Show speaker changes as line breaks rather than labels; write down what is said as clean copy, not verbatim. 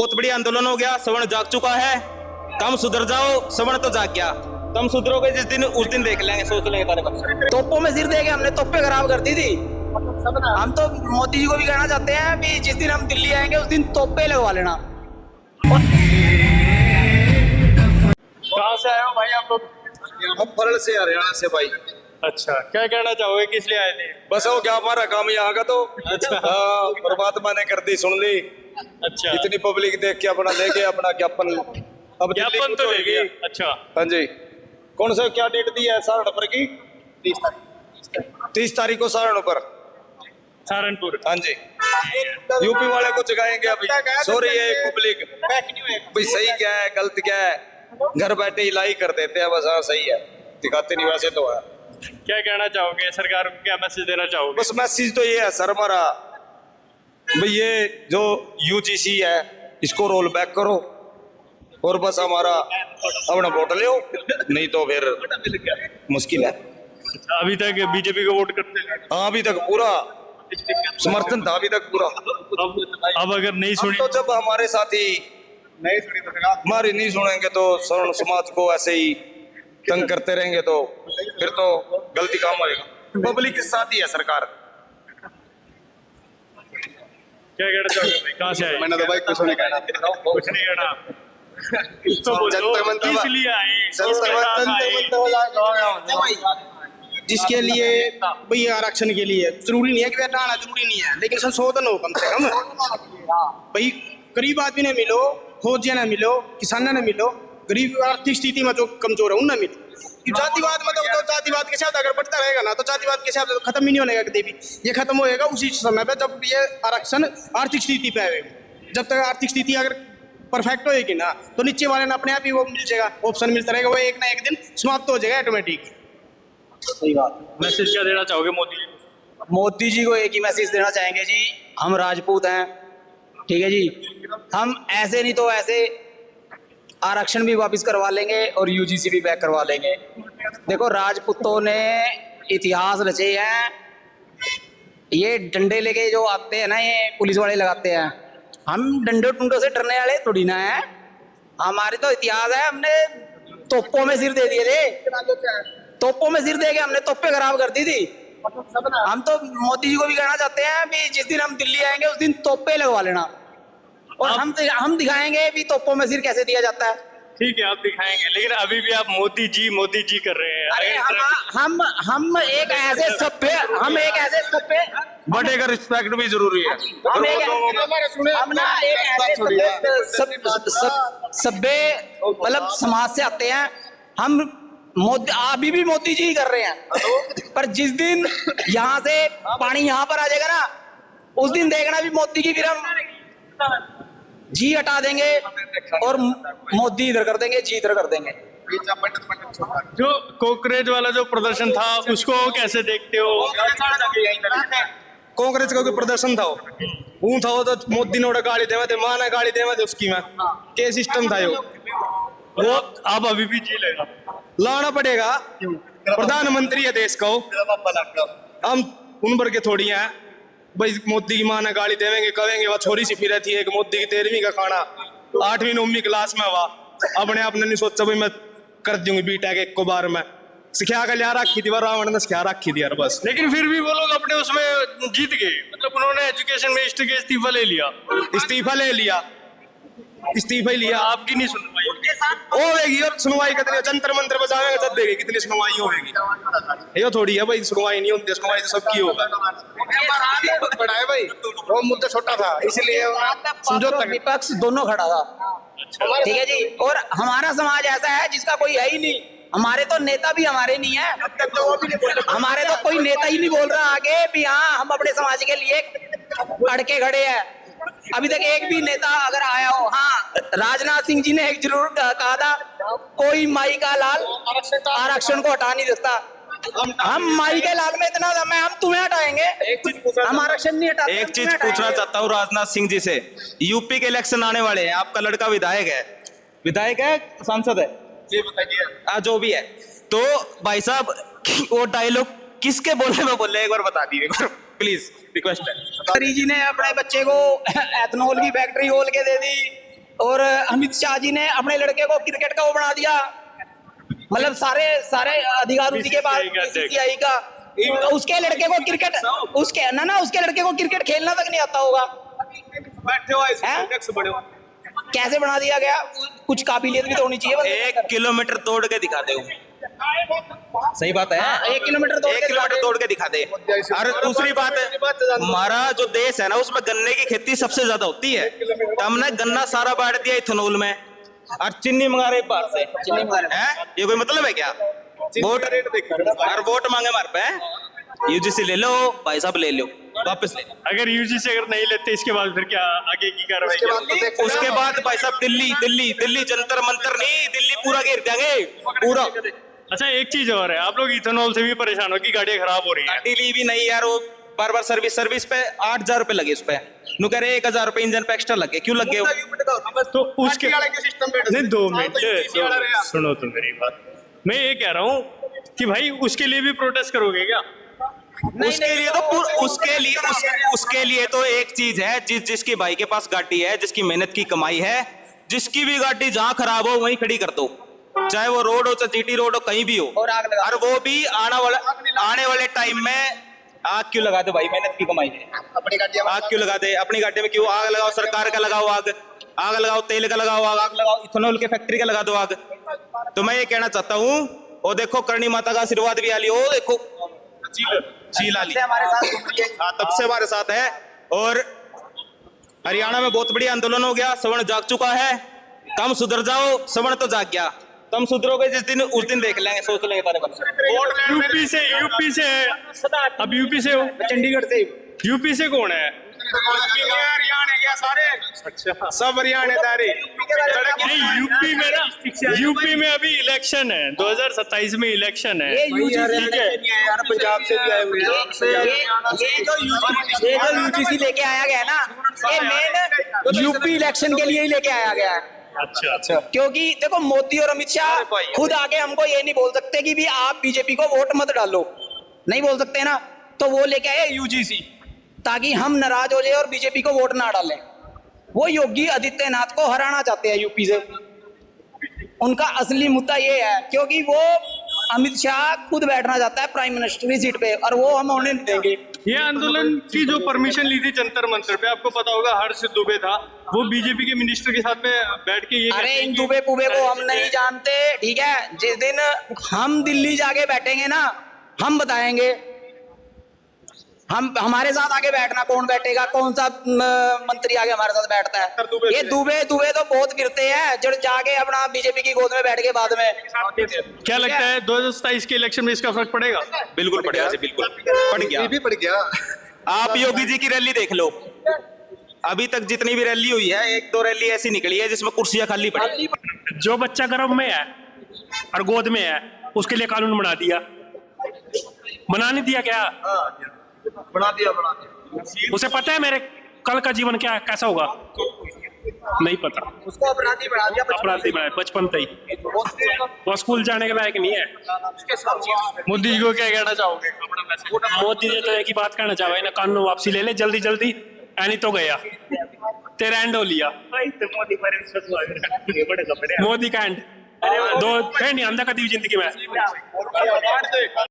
बहुत बड़ी आंदोलन हो गया, सवर्ण जाग चुका है। कम सुधर जाओ, सवर्ण तो जाग गया। कम सुधरोगे जिस दिन, उस दिन देख लेंगे, सोच लेंगे तारे पर।
तोपों में सिर दे के हमने तोपे खराब कर दी थी। हम तो मोदी जी को भी कहना चाहते हैं कि जिस दिन हम दिल्ली आएंगे उस दिन तोपे लगवा लेना।
कहाँ से आए हो भाई आप लोग?
हम परल से हरियाणा से भाई।
अच्छा, क्या कहना चाहोगे, किस लिए आए थे?
बस हो क्या हमारा काम यहाँ का तो।
अच्छा।
हाँ, परमात्मा ने कर दी, सुन ली।
अच्छा,
इतनी पब्लिक देख के अपना ले गए अपना ज्ञापन। अब दिल्ली
ज्ञापन तो
को
ले गया। अच्छा,
हाँ जी। कौन सा क्या डेट दी है सहारनपुर की? 30 तारीख को सहारनपुर।
सहारनपुर।
हाँ जी। यूपी वाले को जगाएंगे अभी। सॉरी है पब्लिक, भाई सही क्या है गलत क्या है, घर बैठे ही लाई कर देते हैं बस। हाँ सही है, दिखाते नहीं वैसे तो है।
क्या कहना चाहोगे, सरकार को क्या मैसेज देना चाहोगे?
बस मैसेज तो ये है सर हमारा, भाई ये जो यूजीसी है इसको रोल बैक करो और बस हमारा अपना वोट ले, नहीं तो फिर मुश्किल है।
अभी तक बीजेपी को वोट करते हैं?
हाँ अभी तक पूरा समर्थन था, अभी तक पूरा।
अब अगर नहीं
हम
सुनी
तो जब हमारे साथी
नहीं सुनी तो
हमारी नहीं सुनेंगे तो स्वर्ण समाज को ऐसे ही तंग करते रहेंगे तो फिर तो गलती काम होएगा। पब्लिक के साथ ही है सरकार।
क्या कहना चाहोगे भाई, कहाँ से आए?
मैंने तो भाई कुछ नहीं कहना।
कुछ नहीं कहना। कुछ तो बोलो, किस लिए आए?
जिसके लिए भैया आरक्षण के लिए जरूरी नहीं है कि बेटा आना जरूरी नहीं है, लेकिन संशोधन हो कम से कम। भाई गरीब आदमी ने मिलो, फौजिया ने मिलो, किसान ने मिलो, गरीब आर्थिक स्थिति में जो कमजोर है उन मिलो। जातिवाद मतलब तो जातिवाद के साथ अगर बढ़ता रहेगा ना तो जातिवाद के साथ तो खत्म ही नहीं होने का कभी भी। ये खत्म होएगा उसी समय पे जब ये आरक्षण आर्थिक स्थिति पे आएगा। जब तक आर्थिक स्थिति अगर परफेक्ट होएगी ना तो नीचे वाले ने अपने आप ही वो मिल जाएगा, ऑप्शन मिलता रहेगा, वो एक ना एक दिन समाप्त हो जाएगा ऑटोमेटिक। सही बात।
मैसेज क्या देना चाहोगे मोदी जी?
मोदी जी को एक ही मैसेज देना चाहेंगे जी, हम राजपूत हैं, ठीक है जी, हम ऐसे नहीं तो ऐसे आरक्षण भी वापस करवा लेंगे और यूजीसी भी बैक करवा लेंगे। देखो राजपूतों ने इतिहास रचे हैं, ये डंडे लेके जो आते हैं ना ये पुलिस वाले लगाते हैं, हम डंडे टुंडों से डरने वाले थोड़ी ना है। हमारे तो इतिहास है, हमने तोपों में सिर दे दिए थे, तोपों में सिर दे के हमने तोपे खराब कर दी थी। हम तो मोदी जी को भी कहना चाहते हैं कि जिस दिन हम दिल्ली आएंगे उस दिन तोपे लगवा लेना और हम दिखाएंगे भी तोपों में सिर कैसे दिया जाता है।
ठीक है, आप दिखाएंगे, लेकिन अभी भी आप मोदी जी कर रहे हैं।
अरे हम एक ऐसे सभ्य
बड़े का रिस्पेक्ट भी जरूरी है।
हम ना एक ऐसे सभ्य मतलब समाज से आते हैं। हम मोदी अभी भी मोदी जी ही कर रहे हैं, पर जिस दिन यहाँ से पानी यहाँ पर आ जाएगा ना उस दिन देखना भी मोदी की फिर हम जी हटा देंगे और मोदी इधर कर देंगे, जी इधर कर देंगे।
जो कोकरेज वाला जो प्रदर्शन था उसको कैसे देखते हो?
कांग्रेस का कोई प्रदर्शन था वो था, वो तो मोदी ने उड़ा गाड़ी देवा थे, मां ने गाड़ी देवा थे उसकी में के सिस्टम था
वो अब अभी भी जी लेगा,
लाना पड़ेगा। प्रधानमंत्री है देश का, हम उन भर के थोड़ी हैं भाई मोदी की मां ने गाड़ी देवेंगे कहेंगे। वह छोरी सी फिर थी एक मोदी की 13वीं का खाना 8वीं 9वीं क्लास में हुआ, अपने आपने नहीं सोचा भाई मैं कर दूंगी बीटेक एक को बार में सिखा कर लिया रखी थी, रावण ने सिखा रखी थी यार बस।
लेकिन फिर भी वो लोग अपने उसमें जीत गए, मतलब उन्होंने एजुकेशन मिनिस्टर के इस्तीफा ले लिया।
इस्तीफा ही लिया।
आपकी नहीं सुनवाई
होगी और सुनवाई कितनी जंतर मंत्र बजाएंगे तब देगी कितनी सुनवाई होगी। ये थोड़ी है भाई सुनवाई नहीं होती, सुनवाई तो सबकी होगा। बड़ा है भाई, वो मुद्दा छोटा था इसलिए समझौता
विपक्ष दोनों खड़ा था, ठीक है जी। और हमारा समाज ऐसा है जिसका कोई है ही नहीं, हमारे तो नेता भी हमारे नहीं है, हमारे तो कोई नेता ही नहीं बोल रहा आगे भी हाँ हम अपने समाज के लिए अड़के खड़े हैं। अभी तक एक भी नेता अगर आया हो, हाँ राजनाथ सिंह जी ने एक जरूर कहा था कोई माई का लाल आरक्षण को हटा नहीं देता। हम माई के लाल में इतना दम है, हम तुम्हें हटाएंगे, हम आरक्षण नहीं हटाते।
एक चीज पूछना चाहता हूँ राजनाथ सिंह जी से, यूपी के इलेक्शन आने वाले हैं, आपका लड़का विधायक है सांसद है,
ये बताइए
जो भी है, तो भाई साहब वो डायलॉग किसके बोले में बोले एक बार बता दीजिए प्लीज, रिक्वेस्ट है।
जी ने अपने बच्चे को एथनॉल की फैक्ट्री खोल के दे दी, और अमित शाह जी ने अपने लड़के को क्रिकेट का वो बना दिया, मतलब सारे सारे अधिकार उसी के पास, बीसीसीआई का। उसके लड़के को क्रिकेट, उसके लड़के को क्रिकेट खेलना तक नहीं आता होगा।
बैठे हो ऐसे अध्यक्ष बने हो।
कैसे बना दिया गया? कुछ काबिलियत भी तो होनी चाहिए।
1 किलोमीटर दौड़ के दिखा दे। सही बात है।
1 किलोमीटर
दौड़ के दिखा दे। और दूसरी बात है, हमारा जो देश है ना, उसमें गन्ने की खेती सबसे ज्यादा होती है। तो हमने गन्ना सारा बांट दिया इथेनॉल में, और चीनी मंगा रहे बाहर से।
चीनी मंगा रहे
हैं? ये कोई मतलब है क्या? वोट और वोट मांगे हमारे पे। यूजीसी ले लो भाई साहब, ले लो वापस ले।
अगर यूजीसी अगर नहीं लेते इसके बाद फिर क्या आगे की कार्रवाई?
उसके बाद भाई साहब दिल्ली जंतर मंतर नहीं, दिल्ली पूरा घेर देंगे पूरा।
अच्छा, एक चीज और है, आप लोग इथेनॉल से भी परेशान हो कि गाड़ियां खराब हो रही है।
गाड़ी ली भी नहीं यार, वो बार सर्विस पे 8,000 रुपए लगे उस पे। नु कह रहे 1,000 रुपए इंजन पे एक्स्ट्रा लगे। क्यों लगे?
तो उसके नहीं, 2 मिनट सुनो तो मेरी बात। मैं ये कह रहा हूँ कि भाई उसके लिए भी प्रोटेस्ट करोगे क्या?
उसके लिए तो एक चीज है, जिसकी भाई के पास गाड़ी है, जिसकी मेहनत की कमाई है, जिसकी भी गाड़ी जहां खराब हो वहीं खड़ी कर दो, चाहे वो रोड हो, चाहे जीटी रोड हो, कहीं भी हो। और वो भी आने वाले टाइम में आग क्यों लगा दो भाई? मेहनत की कमाई है, आग क्यों लगा दे? अपनी गाड़ी में क्यों आग लगाओ? सरकार का लगाओ आग लगाओ, तेल का लगाओ आग लगाओ, इथेनॉल के फैक्ट्री का लगा दो आग। तो मैं ये कहना चाहता हूँ, वो देखो करणी माता का आशीर्वाद भी आ लिया, वो देखो चील आ ली, तब से हमारे साथ है। और हरियाणा में बहुत बड़ी आंदोलन हो गया, सवर्ण जाग चुका है। कम सुधर जाओ, सवर्ण तो जाग गया। तुम सुधरोगे जिस दिन, उस दिन देख लेंगे, सोच लेंगे बारे में।
यूपी से अब यूपी से हो?
चंडीगढ़ से।
यूपी से कौन है?
हरियाणा क्या सारे? अच्छा, सब हरियाणेदारी।
यूपी में अभी इलेक्शन है, 2027 में इलेक्शन है।
ये
यार पंजाब से भी आए हुए
ये जो यूजीसी लेके आया गया ना, ये मेन यूपी इलेक्शन के लिए ही लेके आया गया है।
अच्छा,
क्योंकि देखो मोदी और अमित शाह खुद आके हमको ये नहीं बोल सकते कि भी आप बीजेपी को वोट मत डालो, नहीं बोल सकते ना। तो वो लेके आए यूजीसी, ताकि हम नाराज हो जाए और बीजेपी को वोट ना डालें। वो योगी आदित्यनाथ को हराना चाहते हैं यूपी से। उनका असली मुद्दा ये है, क्योंकि वो अमित शाह खुद बैठना चाहता है प्राइम मिनिस्टर की सीट पे, और वो हम होने नहीं देंगे।
ये आंदोलन की जो परमिशन ली थी जंतर मंतर पे, आपको पता होगा हर्ष दुबे था, वो बीजेपी के मिनिस्टर के साथ में बैठ के ये,
अरे इन दुबे पुबे को हम नहीं जानते, ठीक है। जिस दिन हम दिल्ली जाके बैठेंगे ना, हम बताएंगे। हमारे साथ आगे बैठना, कौन बैठेगा, कौन सा मंत्री आगे हमारे साथ बैठता है? ये दुबे तो बहुत गिरते हैं, जो जाके अपना बीजेपी की गोद में बैठ के बाद में।
क्या लगता है 2027 के इलेक्शन में इसका फर्क पड़ेगा?
बिल्कुल पड़ेगा जी, बिल्कुल पड़ गया। आप योगी जी की रैली देख लो, अभी तक जितनी भी रैली हुई है, 1-2 रैली ऐसी निकली है जिसमें कुर्सियां खाली पड़ी।
जो बच्चा गर्भ में है और गोद में है, उसके लिए कानून बना दिया, बना नहीं दिया क्या?
बना दिया।
उसे पता है मेरे कल का जीवन क्या कैसा होगा? नहीं पता।
उसको अपराधी बना दिया,
अपराधी बनाया बचपन से ही। वो स्कूल जाने के लायक नहीं है।
मोदी जी को क्या कहना चाहोगे?
मोदी जी तो एक ही बात कहना चाहे ना, कानून वापसी ले ले जल्दी, एनी तो गया तेरा एंड हो लिया। मोदी का एंड 2 नहीं आंदा कभी जिंदगी में।